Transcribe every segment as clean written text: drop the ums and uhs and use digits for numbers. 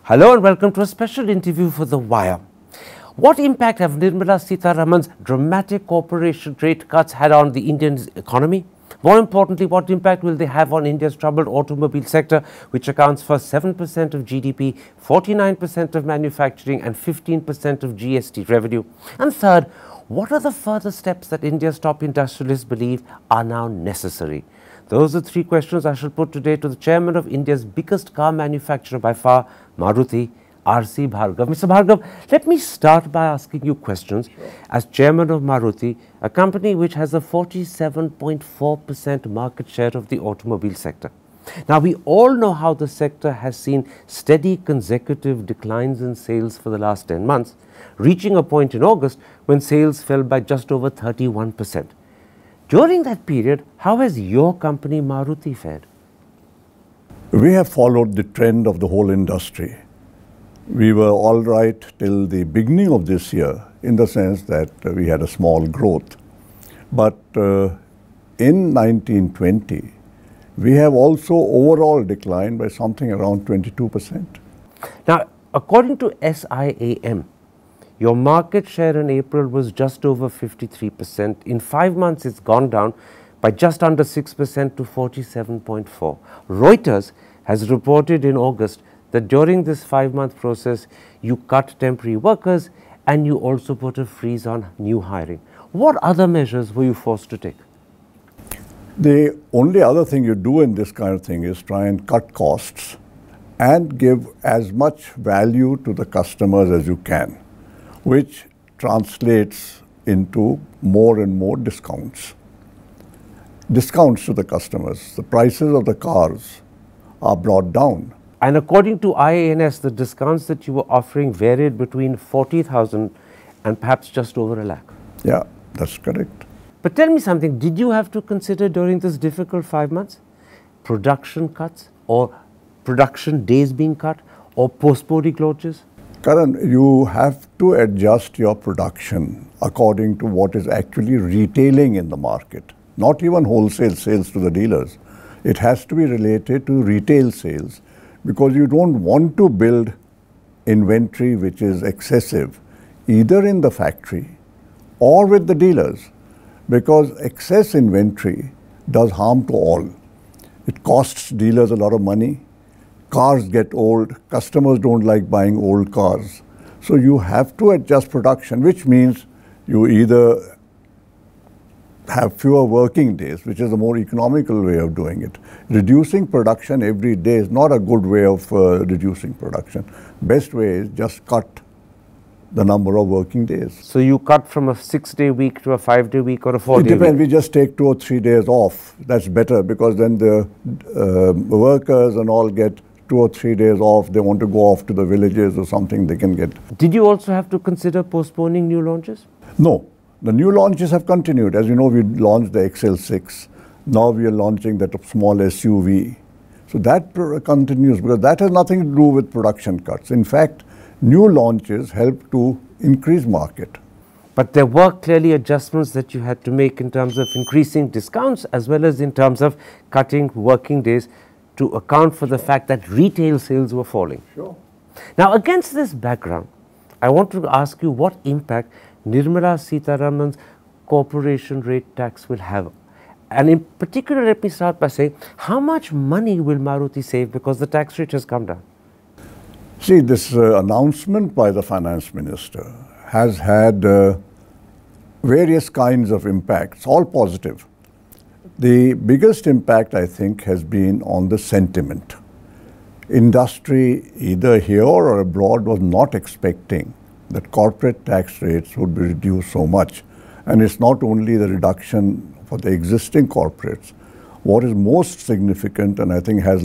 Hello and welcome to a special interview for The Wire. What impact have Nirmala Sitharaman's dramatic corporation rate cuts had on the Indian economy? More importantly, what impact will they have on India's troubled automobile sector, which accounts for 7% of GDP, 49% of manufacturing and 15% of GST revenue? And third, what are the further steps that India's top industrialists believe are now necessary? Those are three questions I shall put today to the chairman of India's biggest car manufacturer by far, Maruti, R.C. Bhargava. Mr. Bhargava, let me start by asking you questions. Sure. As chairman of Maruti, a company which has a 47.4% market share of the automobile sector. Now, we all know how the sector has seen steady consecutive declines in sales for the last 10 months, reaching a point in August when sales fell by just over 31%. During that period, how has your company Maruti fared? We have followed the trend of the whole industry. We were all right till the beginning of this year in the sense that we had a small growth. But in 1920, we have also overall declined by something around 22%. Now, according to SIAM, your market share in April was just over 53%. In 5 months, it's gone down by just under 6% to 47.4%. Reuters has reported in August that during this 5-month process, you cut temporary workers and you also put a freeze on new hiring. What other measures were you forced to take? The only other thing you do in this kind of thing is try and cut costs and give as much value to the customers as you can, which translates into more and more discounts. Discounts to the customers. The prices of the cars are brought down. And according to IANS, the discounts that you were offering varied between 40,000 and perhaps just over 1 lakh. Yeah, that's correct. But tell me something, did you have to consider during this difficult 5 months production cuts or production days being cut or postponing launches? Karan, you have to adjust your production according to what is actually retailing in the market, not even wholesale sales to the dealers. It has to be related to retail sales because you don't want to build inventory which is excessive, either in the factory or with the dealers, because excess inventory does harm to all. It costs dealers a lot of money. Cars get old, customers don't like buying old cars. So you have to adjust production, which means you either have fewer working days, which is a more economical way of doing it. Reducing production every day is not a good way of reducing production. Best way is just cut the number of working days. So you cut from a 6-day week to a 5-day week or a 4-day week? It depends. We just take 2 or 3 days off. That's better because then the workers and all get 2 or 3 days off. They want to go off to the villages or something they can get. Did you also have to consider postponing new launches? No. The new launches have continued. As you know, we launched the XL6. Now we are launching that small SUV. So that continues because that has nothing to do with production cuts. In fact, new launches help to increase market. But there were clearly adjustments that you had to make in terms of increasing discounts as well as in terms of cutting working days to account for the fact that retail sales were falling. Sure. Now, against this background, I want to ask you what impact Nirmala Sitharaman's corporation rate tax will have. And in particular, let me start by saying, how much money will Maruti save because the tax rate has come down? See, this announcement by the finance minister has had various kinds of impacts, all positive. The biggest impact, I think, has been on the sentiment. Industry, either here or abroad, was not expecting that corporate tax rates would be reduced so much. And it's not only the reduction for the existing corporates. What is most significant, and I think has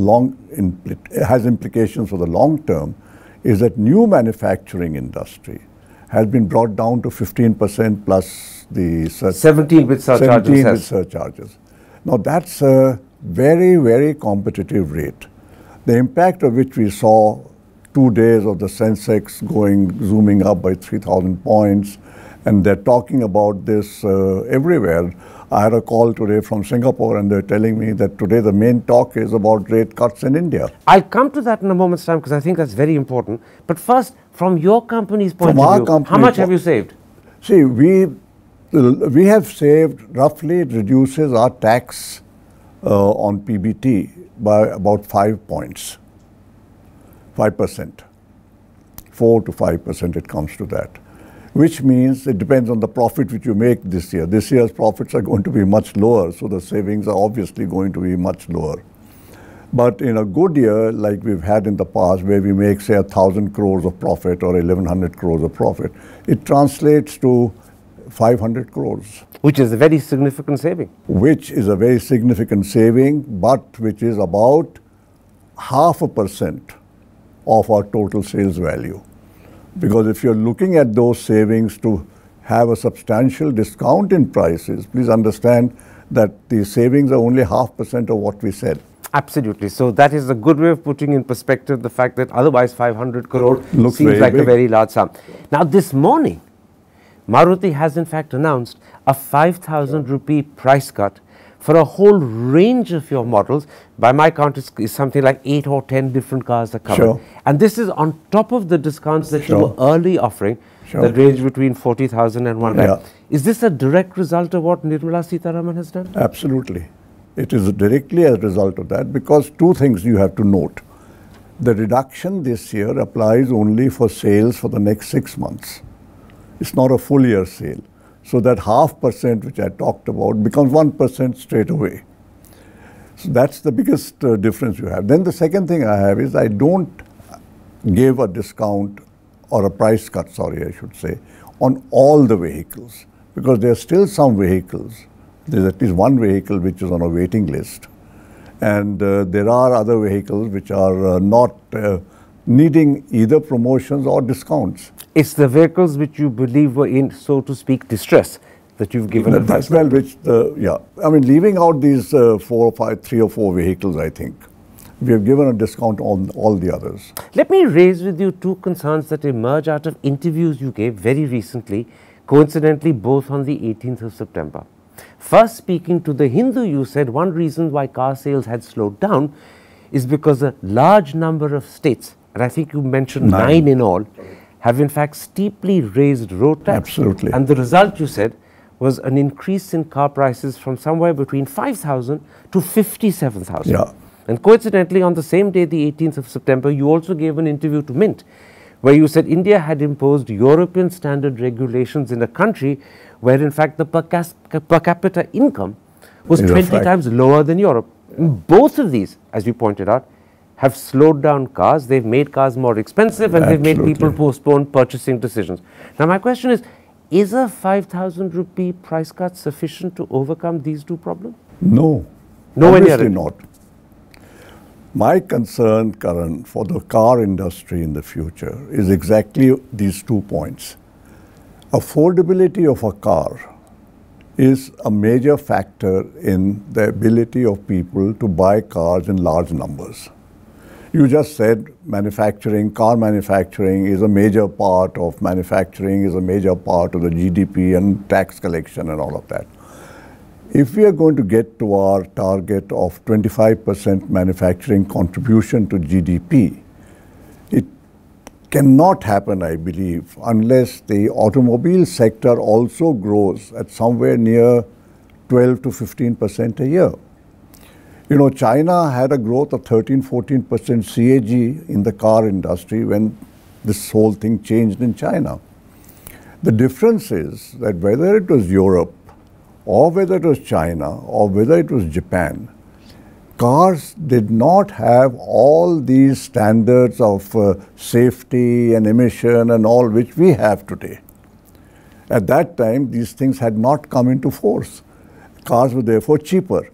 implications for the long term, is that new manufacturing industry has been brought down to 15% plus the 17 with surcharges. 17 with surcharges. Now that's a very, very competitive rate. The impact of which we saw 2 days of the Sensex zooming up by 3,000 points, And they're talking about this everywhere. I had a call today from Singapore, and they're telling me that today the main talk is about rate cuts in India. I'll come to that in a moment's time because I think that's very important. But first, from your company's point of view, how much have you saved? See, we have saved, roughly it reduces our tax on PBT by about 5 points, 5%. 4 to 5% it comes to that, which means it depends on the profit which you make this year. This year's profits are going to be much lower, so the savings are obviously going to be much lower. But in a good year, like we've had in the past, where we make, say, 1,000 crores of profit or 1,100 crores of profit, it translates to 500 crores. Which is a very significant saving. Which is a very significant saving, but which is about 0.5% of our total sales value. Because if you're looking at those savings to have a substantial discount in prices, please understand that the savings are only 0.5% of what we said. Absolutely. So that is a good way of putting in perspective the fact that otherwise 500 crore seems like a very large sum. Now this morning, Maruti has in fact announced a 5,000 rupee price cut for a whole range of your models. By my count, it's something like 8 or 10 different cars are covered. Sure. And this is on top of the discounts that you were early offering, that range between 40,000 and 1 lakh. Is this a direct result of what Nirmala Sitharaman has done? Absolutely. It is directly a result of that, because two things you have to note. The reduction this year applies only for sales for the next 6 months. It's not a full year sale. So that 0.5% which I talked about becomes 1% straight away. So that's the biggest difference you have. Then the second thing I have is I don't give a discount or a price cut, sorry, I should say, on all the vehicles, because there are still some vehicles. There's at least one vehicle which is on a waiting list. And there are other vehicles which are not needing either promotions or discounts. It's the vehicles which you believe were in, so to speak, distress that you've given advice. Well, which I mean, leaving out these 4 or 5, 3 or 4 vehicles, I think we have given a discount on all the others. Let me raise with you 2 concerns that emerge out of interviews you gave very recently, coincidentally both on the 18th of September. First, speaking to The Hindu, you said one reason why car sales had slowed down is because a large number of states, and I think you mentioned 9 in all, have in fact steeply raised road tax. Absolutely. And the result, you said, was an increase in car prices from somewhere between 5,000 to 57,000. Yeah. And coincidentally, on the same day, the 18th of September, you also gave an interview to Mint, where you said India had imposed European standard regulations in a country where in fact the per capita income was 20 times lower than Europe. Both of these, as you pointed out, have slowed down cars. They've made cars more expensive, and they've made people postpone purchasing decisions. Now my question is a 5,000 rupee price cut sufficient to overcome these 2 problems? No, obviously not. My concern, Karan, for the car industry in the future is exactly these 2 points. Affordability of a car is a major factor in the ability of people to buy cars in large numbers. You just said car manufacturing is a major part of manufacturing, is a major part of the GDP and tax collection and all of that. If we are going to get to our target of 25% manufacturing contribution to GDP, it cannot happen, I believe, unless the automobile sector also grows at somewhere near 12 to 15% a year. You know, China had a growth of 13-14% CAG in the car industry when this whole thing changed in China. The difference is that whether it was Europe, or whether it was China, or whether it was Japan, cars did not have all these standards of safety and emission and all which we have today. At that time, these things had not come into force. Cars were therefore cheaper,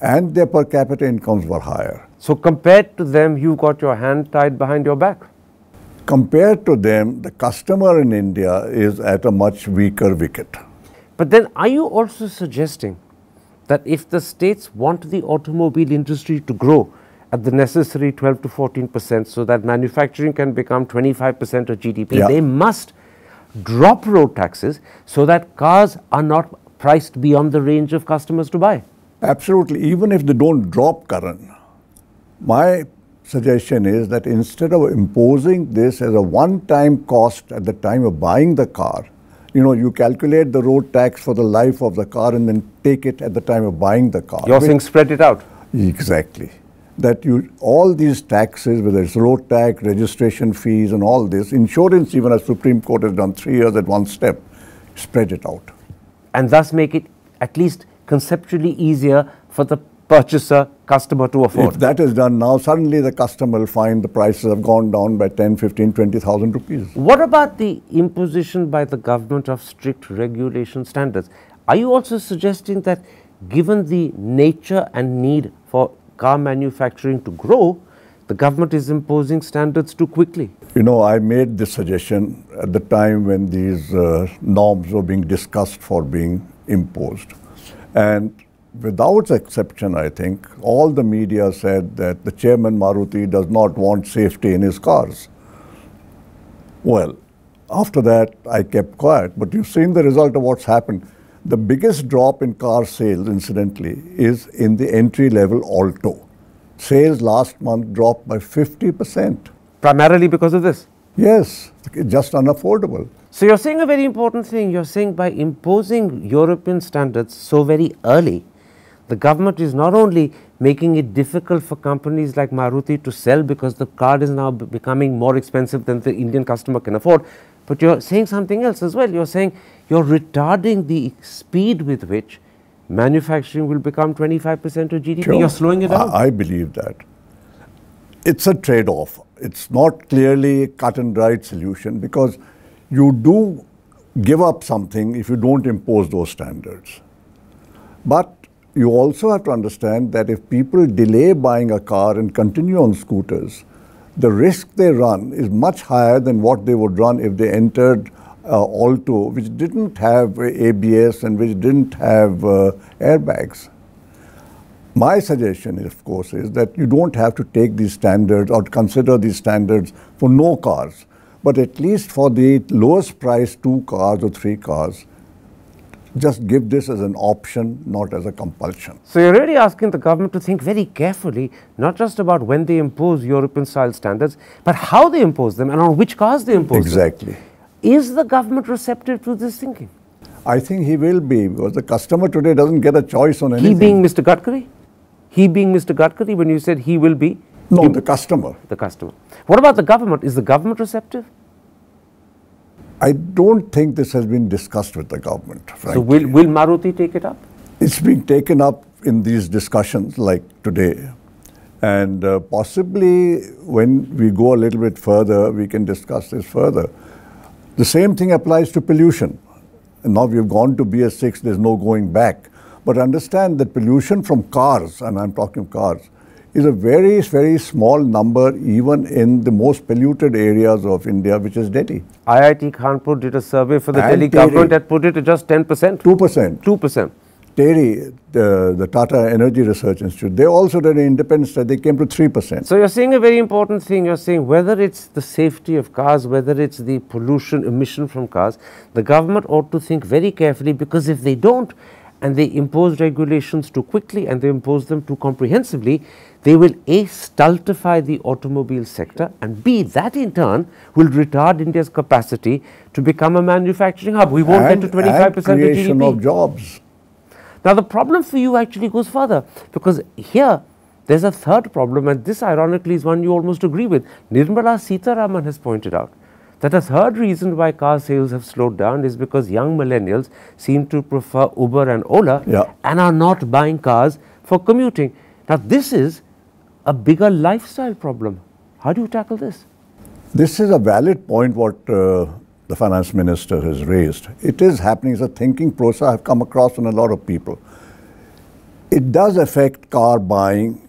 and their per capita incomes were higher. So compared to them, you got your hand tied behind your back? Compared to them, the customer in India is at a much weaker wicket. But then are you also suggesting that if the states want the automobile industry to grow at the necessary 12 to 14% so that manufacturing can become 25% of GDP, they must drop road taxes so that cars are not priced beyond the range of customers to buy? Absolutely. Even if they don't drop, Karan, my suggestion is that instead of imposing this as a one-time cost at the time of buying the car, you calculate the road tax for the life of the car and then take it at the time of buying the car. You're saying spread it out? Exactly. That all these taxes, whether it's road tax, registration fees and all this, insurance, even as Supreme Court has done 3 years at one step, spread it out. And thus make it at least conceptually easier for the purchaser, customer to afford. If that is done now, suddenly the customer will find the prices have gone down by 10, 15, 20,000 rupees. What about the imposition by the government of strict regulation standards? Are you also suggesting that given the nature and need for car manufacturing to grow, the government is imposing standards too quickly? I made this suggestion at the time when these norms were being discussed for being imposed. And without exception, I think, all the media said that the chairman Maruti does not want safety in his cars. Well, after that, I kept quiet. But you've seen the result of what's happened. The biggest drop in car sales, incidentally, is in the entry-level Alto. Sales last month dropped by 50%. Primarily because of this? Yes, just unaffordable. So you're saying a very important thing. You're saying by imposing European standards so very early, the government is not only making it difficult for companies like Maruti to sell because the car is now becoming more expensive than the Indian customer can afford, but you're saying something else as well. You're saying you're retarding the speed with which manufacturing will become 25% of GDP. Sure. You're slowing it down. I believe that. It's a trade-off. It's not clearly a cut and dried solution because you do give up something if you don't impose those standards. But you also have to understand that if people delay buying a car and continue on scooters, the risk they run is much higher than what they would run if they entered Alto, which didn't have ABS and which didn't have airbags. My suggestion, of course, is that you don't have to take these standards or consider these standards for no cars, but at least for the lowest price 2 cars or 3 cars, just give this as an option, not as a compulsion. So you're really asking the government to think very carefully, not just about when they impose European-style standards, but how they impose them and on which cars they impose Exactly. them. Is the government receptive to this thinking? I think he will be, because the customer today doesn't get a choice on anything. He being Mr. Gadkari? He being Mr. Gadkari, when you said he will be? No, the customer. The customer. What about the government? Is the government receptive? I don't think this has been discussed with the government, frankly. So will Maruti take it up? It's being taken up in these discussions like today. And possibly when we go a little bit further, we can discuss this further. The same thing applies to pollution. And now we've gone to BS6, there's no going back. But understand that pollution from cars, and I'm talking cars, is a very, very small number even in the most polluted areas of India, which is Delhi. IIT Kanpur did a survey for the And Delhi government that put it at just 10%. 2%. 2%. TERI, the Tata Energy Research Institute, they also did an independent study, they came to 3%. So you're saying a very important thing. You're saying whether it's the safety of cars, whether it's the pollution emission from cars, the government ought to think very carefully, because if they don't, and they impose regulations too quickly and they impose them too comprehensively, they will A, stultify the automobile sector, and B, that in turn will retard India's capacity to become a manufacturing hub. We won't get to 25% of creation GDP. of jobs. Now the problem for you actually goes further, because here there's a third problem, and this ironically is one you almost agree with. Nirmala Sitharaman has pointed out that a third reason why car sales have slowed down is because young millennials seem to prefer Uber and Ola and are not buying cars for commuting. Now this is a bigger lifestyle problem. How do you tackle this? This is a valid point what the finance minister has raised. It is happening, it's a thinking process I've come across on a lot of people. It does affect car buying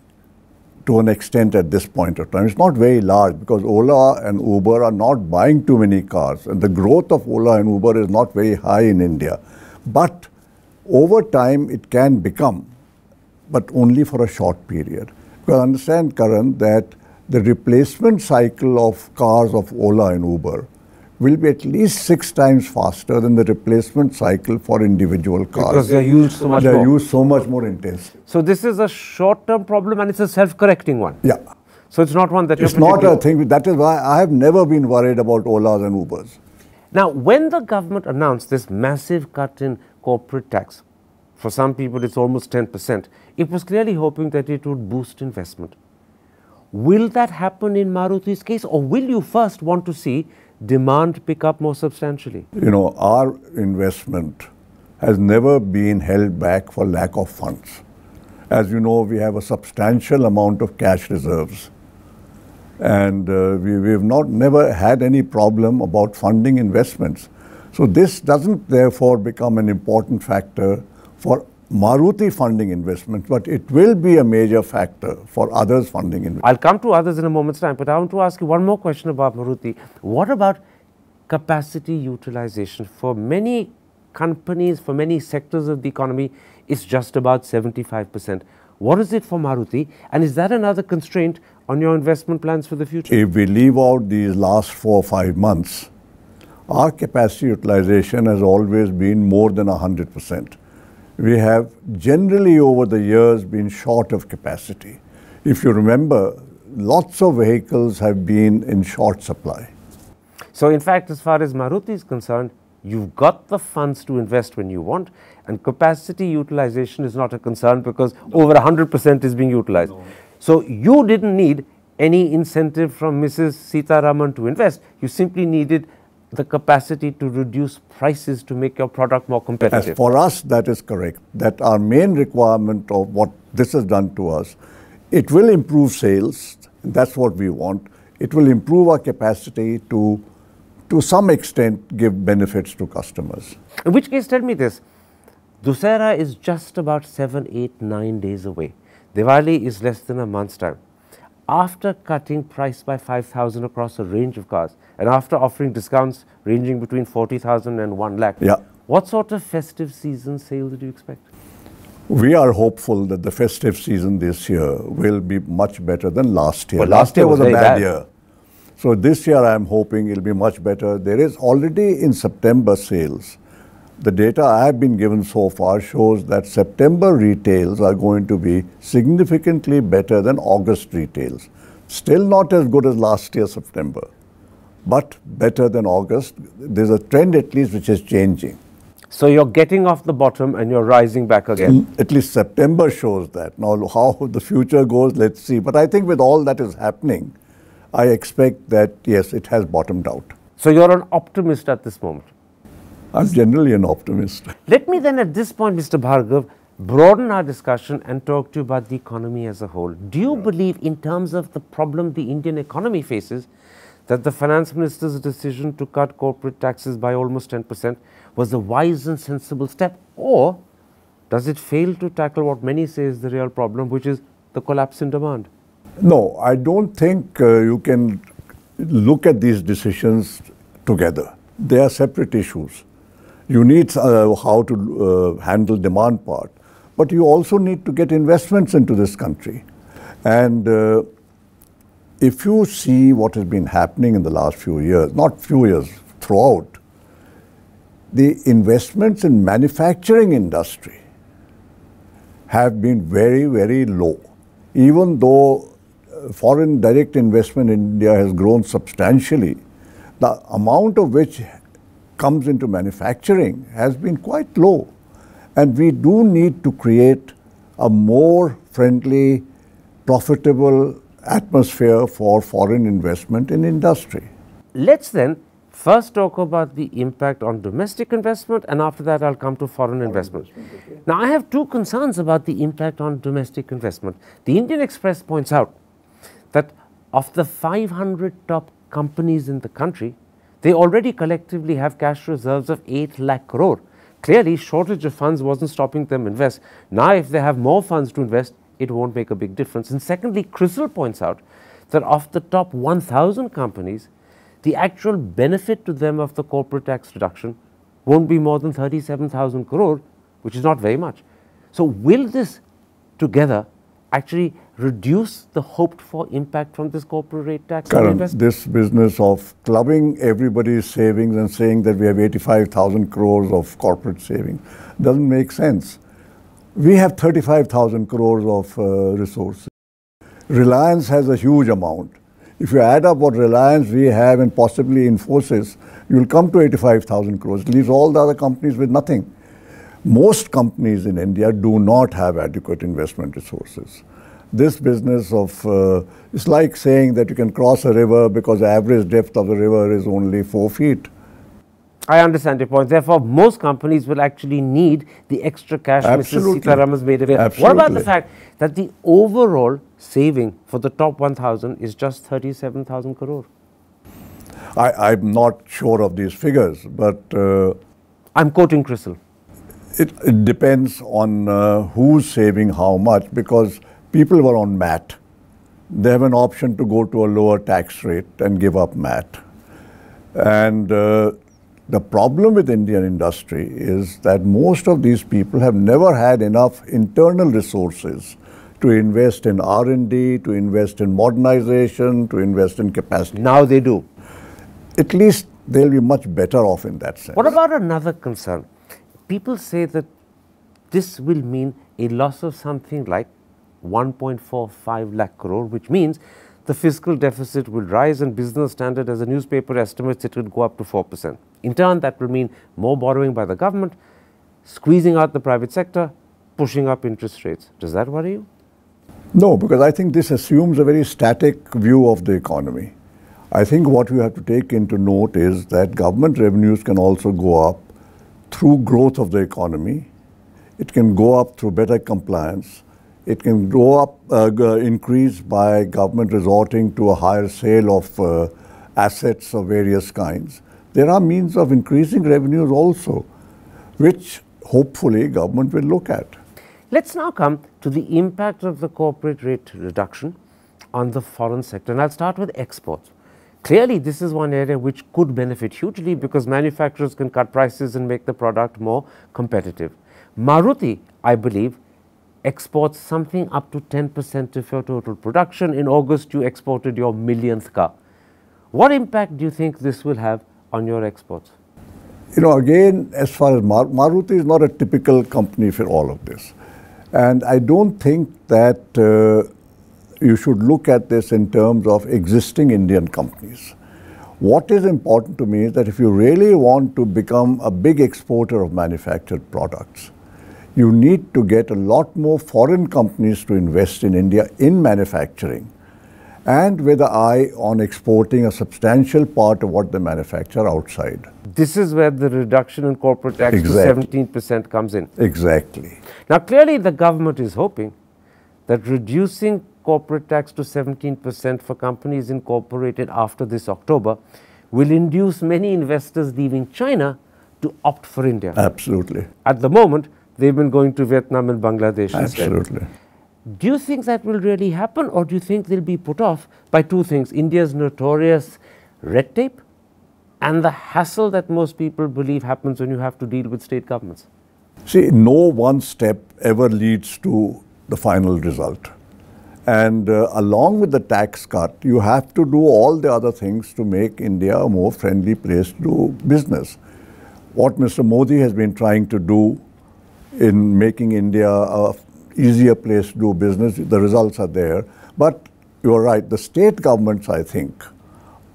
to an extent at this point of time. It's not very large because Ola and Uber are not buying too many cars, and the growth of Ola and Uber is not very high in India. But over time it can become, but only for a short period. Because understand, Karan, that the replacement cycle of cars of Ola and Uber will be at least 6 times faster than the replacement cycle for individual cars. Because they are used so much more. They are used so much more intensely. So this is a short-term problem and it's a self-correcting one. Yeah. So it's not one that it's not a thing. That is why I have never been worried about Olas and Ubers. Now, when the government announced this massive cut in corporate tax, for some people it's almost 10%, it was clearly hoping that it would boost investment. Will that happen in Maruti's case, or will you first want to see demand pick up more substantially? You know, our investment has never been held back for lack of funds. As you know, we have a substantial amount of cash reserves. And we've never had any problem about funding investments. So this doesn't therefore become an important factor for Maruti funding investments, but it will be a major factor for others funding investments. I'll come to others in a moment's time, but I want to ask you one more question about Maruti. What about capacity utilization? For many companies, for many sectors of the economy, it's just about 75%. What is it for Maruti? And is that another constraint on your investment plans for the future? If we leave out these last 4 or 5 months, our capacity utilization has always been more than 100%. We have generally over the years been short of capacity. If you remember, lots of vehicles have been in short supply. So in fact, as far as Maruti is concerned, you've got the funds to invest when you want, and capacity utilization is not a concern because over 100% is being utilized. No. So you didn't need any incentive from Mrs. Sitharaman to invest. You simply needed the capacity to reduce prices to make your product more competitive. As for us, that is correct. That our main requirement of what this has done to us, it will improve sales. That's what we want. It will improve our capacity to some extent give benefits to customers. In which case, tell me this. Dussehra is just about 7, 8, 9 days away. Diwali is less than a month's time. After cutting price by 5,000 across a range of cars, and after offering discounts ranging between 40,000 and 1 lakh, yeah. What sort of festive season sales do you expect? We are hopeful that the festive season this year will be much better than last year. Well, last year was a bad year. So this year I am hoping it will be much better. There is already in September sales. The data I have been given so far shows that September retails are going to be significantly better than August retails. Still not as good as last year September, but better than August. There's a trend at least which is changing. So you're getting off the bottom and you're rising back again. At least September shows that. Now how the future goes, let's see. But I think with all that is happening, I expect that yes, it has bottomed out. So you're an optimist at this moment? I'm generally an optimist. Let me then at this point, Mr. Bhargava, broaden our discussion and talk to you about the economy as a whole. Do you believe in terms of the problem the Indian economy faces that the finance minister's decision to cut corporate taxes by almost 10% was a wise and sensible step, or does it fail to tackle what many say is the real problem, which is the collapse in demand? No, I don't think you can look at these decisions together. They are separate issues. You need how to handle demand part, but you also need to get investments into this country. And if you see what has been happening in the last few years, not few years, throughout, the investments in manufacturing industry have been very, very low. Even though foreign direct investment in India has grown substantially, the amount of which comes into manufacturing has been quite low. And we do need to create a more friendly, profitable atmosphere for foreign investment in industry. Let's then first talk about the impact on domestic investment, and after that I'll come to foreign investment. Okay. Now I have two concerns about the impact on domestic investment. The Indian Express points out that of the 500 top companies in the country, they already collectively have cash reserves of 8 lakh crore. Clearly, shortage of funds wasn't stopping them invest. Now, if they have more funds to invest, it won't make a big difference. And secondly, CRISIL points out that of the top 1,000 companies, the actual benefit to them of the corporate tax reduction won't be more than 37,000 crore, which is not very much. So will this together actually reduce the hoped for impact from this corporate rate tax? Karan, this business of clubbing everybody's savings and saying that we have 85,000 crores of corporate savings doesn't make sense. We have 35,000 crores of resources. Reliance has a huge amount. If you add up what Reliance we have and possibly Infosys, you'll come to 85,000 crores. It leaves all the other companies with nothing. Most companies in India do not have adequate investment resources. This business of, it's like saying that you can cross a river because the average depth of the river is only 4 feet. I understand your point. Therefore, most companies will actually need the extra cash Absolutely. Mrs. Sitharaman's made available. Absolutely. What about the fact that the overall saving for the top 1,000 is just 37,000 crore? I'm not sure of these figures, but I'm quoting Crystal. it depends on who's saving how much, because people were on MAT. They have an option to go to a lower tax rate and give up MAT. And the problem with Indian industry is that most of these people have never had enough internal resources to invest in R&D, to invest in modernization, to invest in capacity. Now they do. At least they'll be much better off in that sense. What about another concern? People say that this will mean a loss of something like 1.45 lakh crore, which means the fiscal deficit will rise and business standard, as a newspaper estimates, it will go up to 4%. In turn, that will mean more borrowing by the government, squeezing out the private sector, pushing up interest rates. Does that worry you? No, because I think this assumes a very static view of the economy. I think what you have to take into note is that government revenues can also go up through growth of the economy. It can go up through better compliance. It can go up, increase by government resorting to a higher sale of assets of various kinds. There are means of increasing revenues also, which hopefully government will look at. Let's now come to the impact of the corporate rate reduction on the foreign sector. And I'll start with exports. Clearly, this is one area which could benefit hugely because manufacturers can cut prices and make the product more competitive. Maruti, I believe, exports something up to 10% of your total production. In August, you exported your millionth car. What impact do you think this will have on your exports? You know, again, as far as Maruti is not a typical company for all of this. And I don't think that you should look at this in terms of existing Indian companies. What is important to me is that if you really want to become a big exporter of manufactured products, you need to get a lot more foreign companies to invest in India in manufacturing, and with an eye on exporting a substantial part of what they manufacture outside. This is where the reduction in corporate tax to 17% comes in. Exactly. Now, clearly the government is hoping that reducing corporate tax to 17% for companies incorporated after this October will induce many investors leaving China to opt for India. Absolutely. At the moment, they've been going to Vietnam and Bangladesh Absolutely. instead. Do you think that will really happen, or do you think they'll be put off by two things: India's notorious red tape and the hassle that most people believe happens when you have to deal with state governments? See, no one step ever leads to the final result. And along with the tax cut, you have to do all the other things to make India a more friendly place to do business. What Mr. Modi has been trying to do in making India a easier place to do business, the results are there. But you're right, the state governments, I think,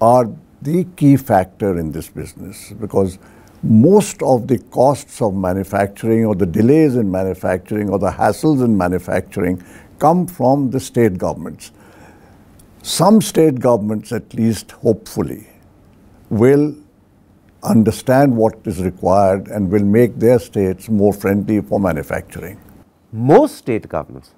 are the key factor in this business, because most of the costs of manufacturing or the delays in manufacturing or the hassles in manufacturing come from the state governments. Some state governments, at least hopefully, will understand what is required and will make their states more friendly for manufacturing. Most state governments,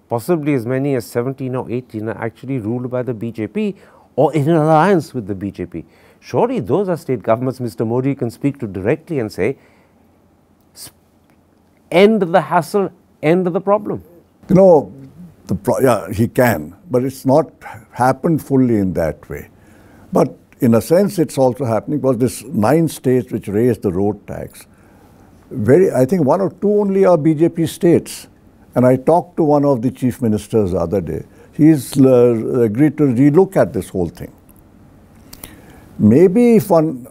possibly as many as 17 or 18, are actually ruled by the BJP or in an alliance with the BJP. Surely those are state governments Mr. Modi can speak to directly and say, end the hassle, end the problem. You know, yeah, he can, but it's not happened fully in that way. But in a sense, it's also happening because this 9 states which raised the road tax, I think 1 or 2 only are BJP states. And I talked to one of the chief ministers the other day. He's agreed to relook at this whole thing. Maybe if one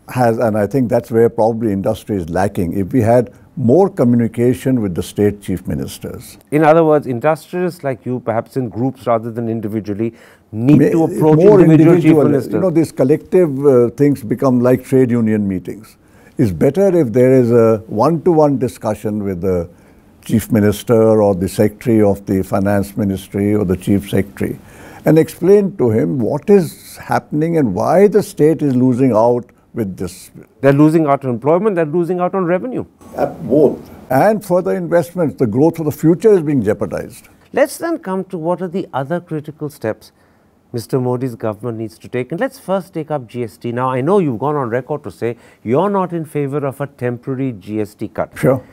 has, and I think that's where probably industry is lacking, if we had more communication with the state chief ministers. In other words, industrialists like you, perhaps in groups rather than individually, need to approach more individual chief ministers. You know, these collective things become like trade union meetings. It's better if there is a one-to-one discussion with the chief minister or the secretary of the finance ministry or the chief secretary and explain to him what is happening and why the state is losing out with this. They're losing out on employment, they're losing out on revenue. Both. And further investments, the growth of the future is being jeopardized. Let's then come to what are the other critical steps Mr. Modi's government needs to take. And let's first take up GST. Now, I know you've gone on record to say you're not in favor of a temporary GST cut. Sure.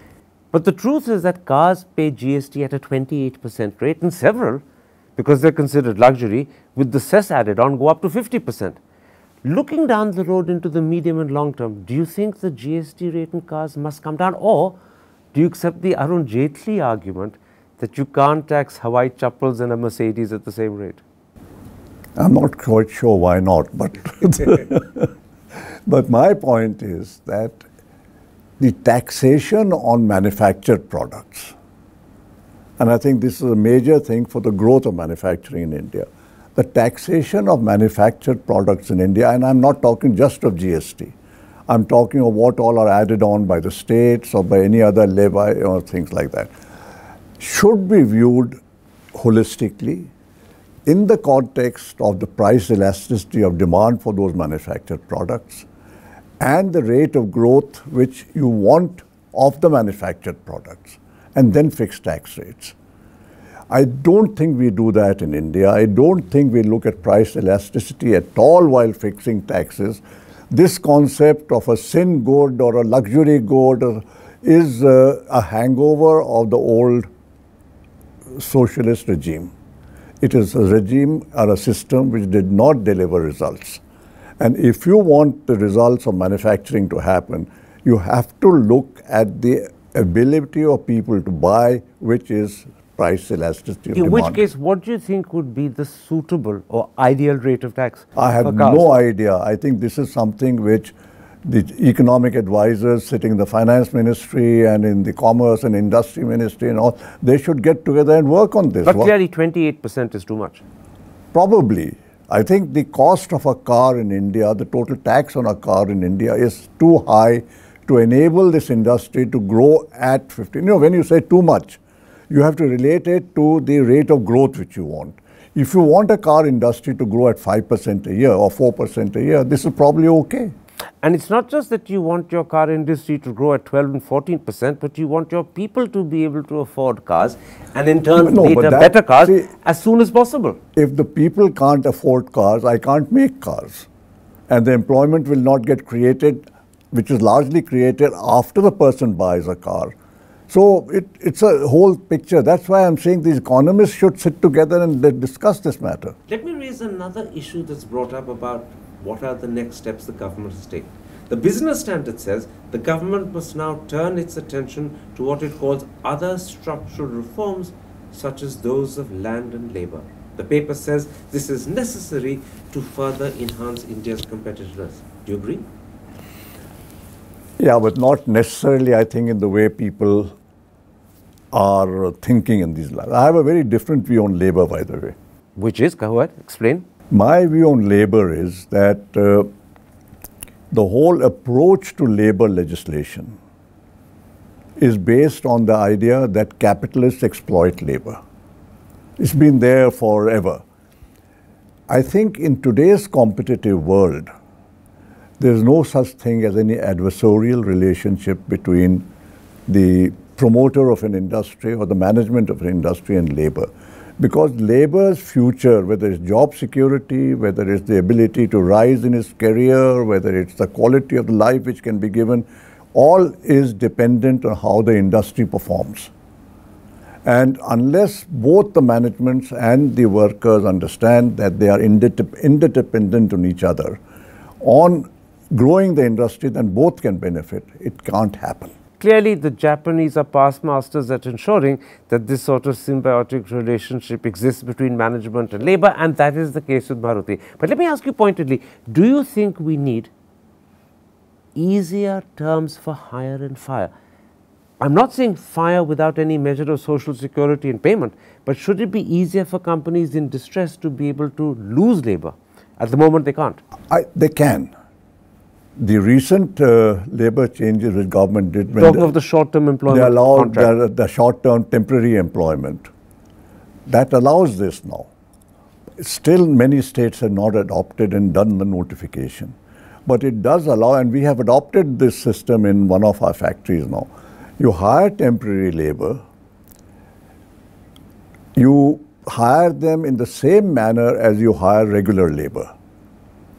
But the truth is that cars pay GST at a 28% rate, and several, because they're considered luxury, with the cess added on, go up to 50%. Looking down the road into the medium and long term, do you think the GST rate in cars must come down, or do you accept the Arun Jaitley argument that you can't tax Hawaii chappals and a Mercedes at the same rate? I'm not quite sure why not, but but my point is that the taxation on manufactured products, and I think this is a major thing for the growth of manufacturing in India, the taxation of manufactured products in India, and I'm not talking just of GST, I'm talking of what all are added on by the states or by any other levy or things like that, should be viewed holistically in the context of the price elasticity of demand for those manufactured products and the rate of growth which you want of the manufactured products, and then fixed tax rates. I don't think we do that in India. I don't think we look at price elasticity at all while fixing taxes. This concept of a sin good or a luxury good is a hangover of the old socialist regime. It is a regime or a system which did not deliver results. And if you want the results of manufacturing to happen, you have to look at the ability of people to buy, which is price elasticity of demand. In which case, what do you think would be the suitable or ideal rate of tax? I have no idea. I think this is something which the economic advisors sitting in the finance ministry and in the commerce and industry ministry and all, they should get together and work on this. But clearly 28% is too much. Probably. I think the cost of a car in India, the total tax on a car in India is too high to enable this industry to grow at 15. You know, when you say too much, you have to relate it to the rate of growth which you want. If you want a car industry to grow at 5% a year or 4% a year, this is probably okay. And it's not just that you want your car industry to grow at 12 and 14%, but you want your people to be able to afford cars and in turn later better cars as soon as possible. If the people can't afford cars, I can't make cars. And the employment will not get created, which is largely created after the person buys a car. So it's a whole picture. That's why I'm saying these economists should sit together and discuss this matter. Let me raise another issue that's brought up about what are the next steps the government has taken. The Business Standard says the government must now turn its attention to what it calls other structural reforms, such as those of land and labor. The paper says this is necessary to further enhance India's competitiveness. Do you agree? Yeah, but not necessarily, I think, in the way people are thinking in these lines. I have a very different view on labor, by the way. Which is, go ahead, explain. My view on labor is that the whole approach to labor legislation is based on the idea that capitalists exploit labor. It's been there forever. I think in today's competitive world, there's no such thing as any adversarial relationship between the promoter of an industry or the management of an industry and labor. Because labor's future, whether it's job security, whether it's the ability to rise in his career, whether it's the quality of the life which can be given, all is dependent on how the industry performs. And unless both the managements and the workers understand that they are interdependent on each other, on growing the industry, then both can benefit. It can't happen. clearly the Japanese are past masters at ensuring that this sort of symbiotic relationship exists between management and labor, and that is the case with Maruti. But let me ask you pointedly, do you think we need easier terms for hire and fire? I'm not saying fire without any measure of social security and payment, but should it be easier for companies in distress to be able to lose labor? At the moment, they can't. They can. The recent labor changes which government did, when talking of the short-term employment, they allowed the short-term temporary employment. That allows this now. Still, many states have not adopted and done the notification. But it does allow, and we have adopted this system in one of our factories now. You hire temporary labor, you hire them in the same manner as you hire regular labor.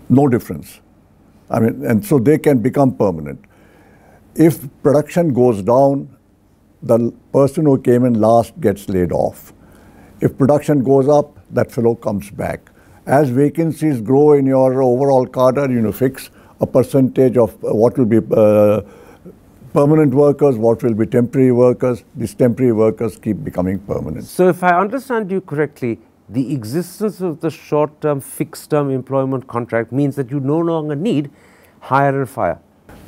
No difference. I mean, and so they can become permanent. If production goes down, the person who came in last gets laid off. If production goes up, that fellow comes back. As vacancies grow in your overall cadre, you fix a percentage of what will be permanent workers, what will be temporary workers. These temporary workers keep becoming permanent. So if I understand you correctly, the existence of the short-term, fixed-term employment contract means that you no longer need hire and fire.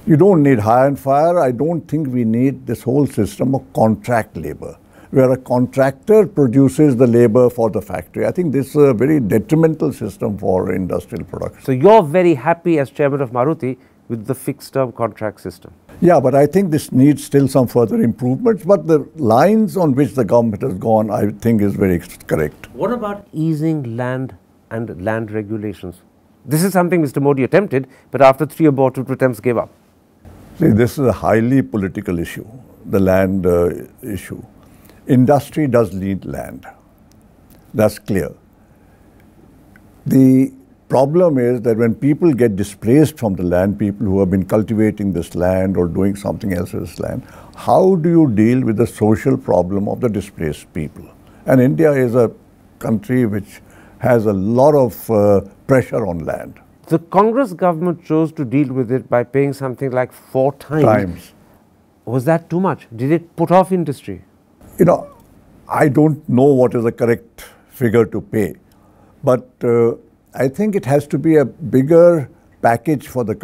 You don't need hire and fire. I don't think we need this whole system of contract labor, where a contractor produces the labor for the factory. I think this is a very detrimental system for industrial production. So you're very happy as chairman of Maruti with the fixed-term contract system? Yeah, but I think this needs still some further improvements. But the lines on which the government has gone, I think, is very correct. What about easing land and land regulations? This is something Mr. Modi attempted, but after 3 aborted attempts gave up. See, this is a highly political issue, the land issue. Industry does need land. That's clear. The problem is that when people get displaced from the land, people who have been cultivating this land or doing something else with this land, how do you deal with the social problem of the displaced people? And India is a country which has a lot of pressure on land. The Congress government chose to deal with it by paying something like 4 times. Was that too much? Did it put off industry? You know, I don't know what is the correct figure to pay, but I think it has to be a bigger package for the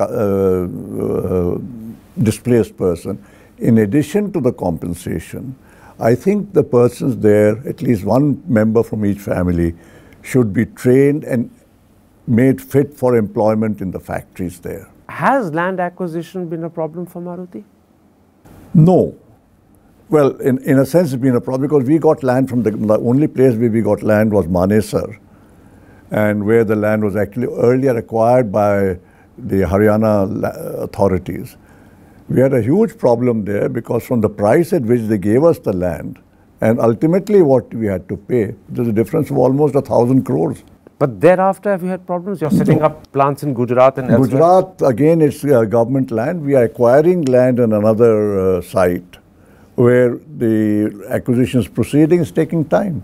displaced person. In addition to the compensation, I think the persons there, at least one member from each family, should be trained and made fit for employment in the factories there. Has land acquisition been a problem for Maruti? No. Well, in a sense, it's been a problem because we got land from the only place where we got land was Manesar, and where the land was actually earlier acquired by the Haryana authorities. We had a huge problem there because from the price at which they gave us the land and ultimately what we had to pay, there's a difference of almost 1,000 crores. But thereafter, have you had problems? You're setting up plants in Gujarat and elsewhere? Gujarat, again, it's government land. We are acquiring land in another site where the acquisition proceeding is taking time.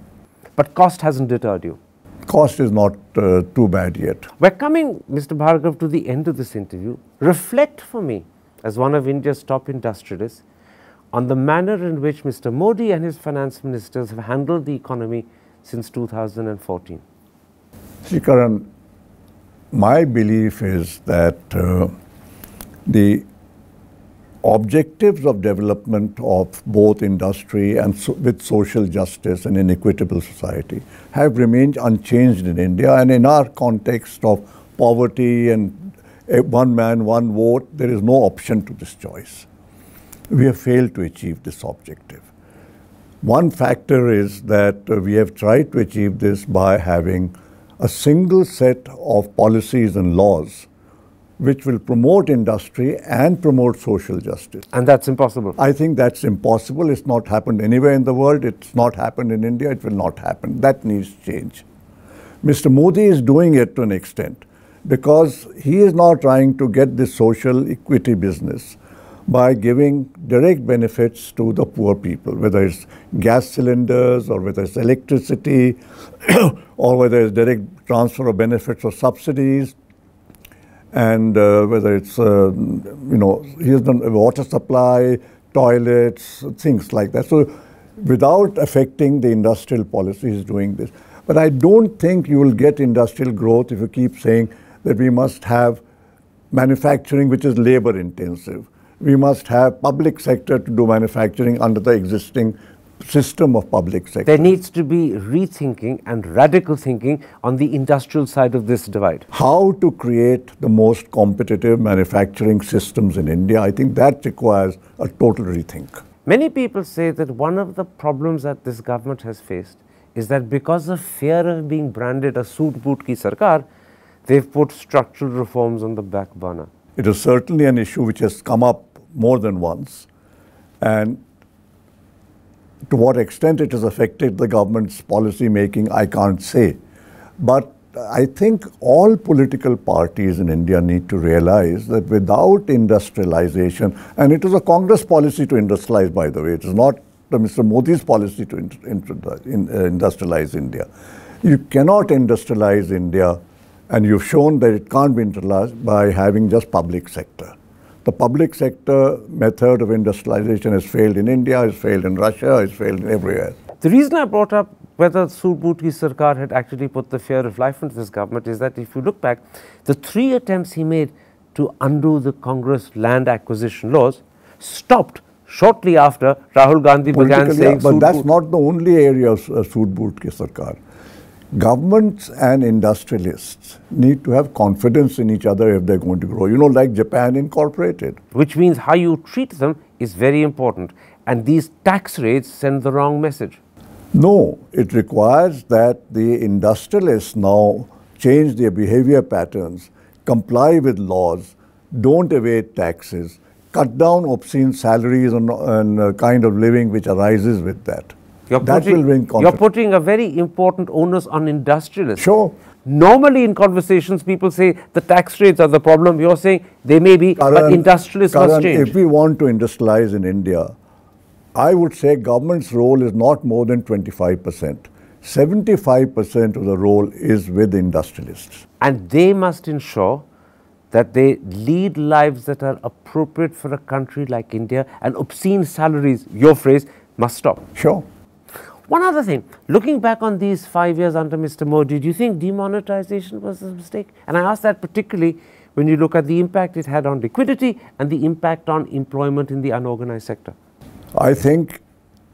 But cost hasn't deterred you? Cost is not too bad yet. We're coming, Mr. Bhargava, to the end of this interview. Reflect for me, as one of India's top industrialists, on the manner in which Mr. Modi and his finance ministers have handled the economy since 2014. See, Karan, my belief is that the objectives of development of both industry and with social justice and an equitable society have remained unchanged in India. And in our context of poverty and one man, one vote, there is no option to this choice. We have failed to achieve this objective. One factor is that we have tried to achieve this by having a single set of policies and laws which will promote industry and promote social justice. And that's impossible. I think that's impossible. It's not happened anywhere in the world. It's not happened in India. It will not happen. That needs change. Mr. Modi is doing it to an extent because he is now trying to get this social equity business by giving direct benefits to the poor people, whether it's gas cylinders or whether it's electricity or whether it's direct transfer of benefits or subsidies, and whether it's, he has done water supply, toilets, things like that. So without affecting the industrial policy, he's doing this. But I don't think you will get industrial growth if you keep saying that we must have manufacturing which is labor intensive. We must have public sector to do manufacturing under the existing system of public sector. There needs to be rethinking and radical thinking on the industrial side of this divide. How to create the most competitive manufacturing systems in India, I think that requires a total rethink. Many people say that one of the problems that this government has faced is that because of fear of being branded a soot boot ki sarkar, they've put structural reforms on the back burner. It is certainly an issue which has come up more than once, and to what extent it has affected the government's policy making, I can't say. But I think all political parties in India need to realize that without industrialization, and it is a Congress policy to industrialize, by the way, it is not Mr. Modi's policy to industrialize India. You cannot industrialize India, and you've shown that it can't be industrialized by having just public sector. The public sector method of industrialization has failed in India, has failed in Russia, has failed everywhere. The reason I brought up whether Soot Boot ki Sarkar had actually put the fear of life into this government is that if you look back, the 3 attempts he made to undo the Congress land acquisition laws stopped shortly after Rahul Gandhi began saying but that's not the only area of Soot Boot ki Sarkar. Governments and industrialists need to have confidence in each other if they're going to grow. You know, like Japan Incorporated. Which means how you treat them is very important. And these tax rates send the wrong message. No, it requires that the industrialists now change their behavior patterns, comply with laws, don't evade taxes, cut down obscene salaries and kind of living which arises with that. You're putting a very important onus on industrialists. Sure. Normally in conversations, people say the tax rates are the problem. You're saying they may be, but industrialists must change. If we want to industrialize in India, I would say government's role is not more than 25%. 75% of the role is with industrialists. And they must ensure that they lead lives that are appropriate for a country like India, and obscene salaries, your phrase, must stop. Sure. One other thing, looking back on these 5 years under Mr. Modi, do you think demonetisation was a mistake? And I ask that particularly when you look at the impact it had on liquidity and the impact on employment in the unorganized sector. I think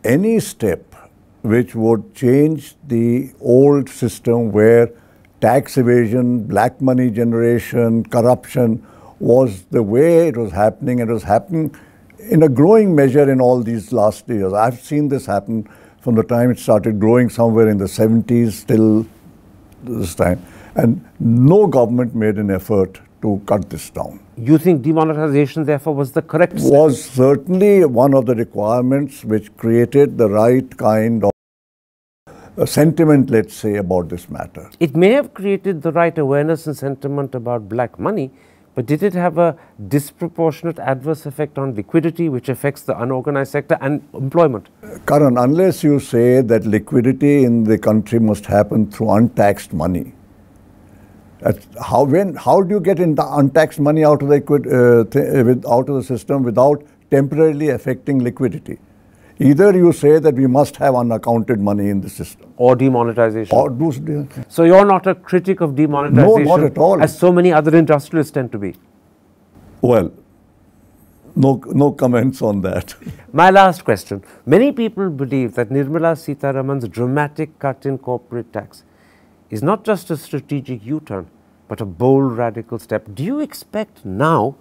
any step which would change the old system where tax evasion, black money generation, corruption was the way it was happening, and it was happening in a growing measure in all these last years. I've seen this happen from the time it started growing somewhere in the 70s till this time. And no government made an effort to cut this down. You think demonetisation, therefore, was the correct step? Was certainly one of the requirements which created the right kind of sentiment, let's say, about this matter. It may have created the right awareness and sentiment about black money, but did it have a disproportionate adverse effect on liquidity, which affects the unorganized sector and employment? Karan, unless you say that liquidity in the country must happen through untaxed money, how do you get untaxed money out of the system without temporarily affecting liquidity? Either you say that we must have unaccounted money in the system. Or demonetisation. Or so you're not a critic of demonetisation? No, not at all. As so many other industrialists tend to be. Well, no comments on that. My last question. Many people believe that Nirmala Sitharaman's dramatic cut in corporate tax is not just a strategic U-turn, but a bold radical step. Do you expect now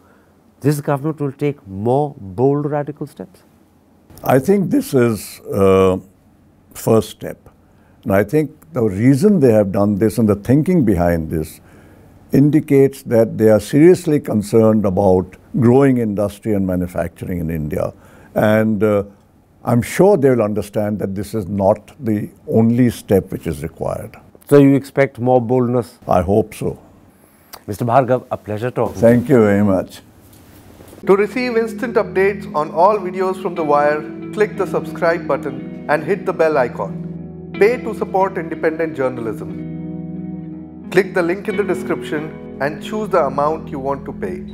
this government will take more bold radical steps? I think this is first step. And I think the reason they have done this and the thinking behind this indicates that they are seriously concerned about growing industry and manufacturing in India. And I'm sure they will understand that this is not the only step which is required. So you expect more boldness? I hope so. Mr. Bhargava, a pleasure talking. Thank you very much. To receive instant updates on all videos from The Wire, click the subscribe button and hit the bell icon. Pay to support independent journalism. Click the link in the description and choose the amount you want to pay.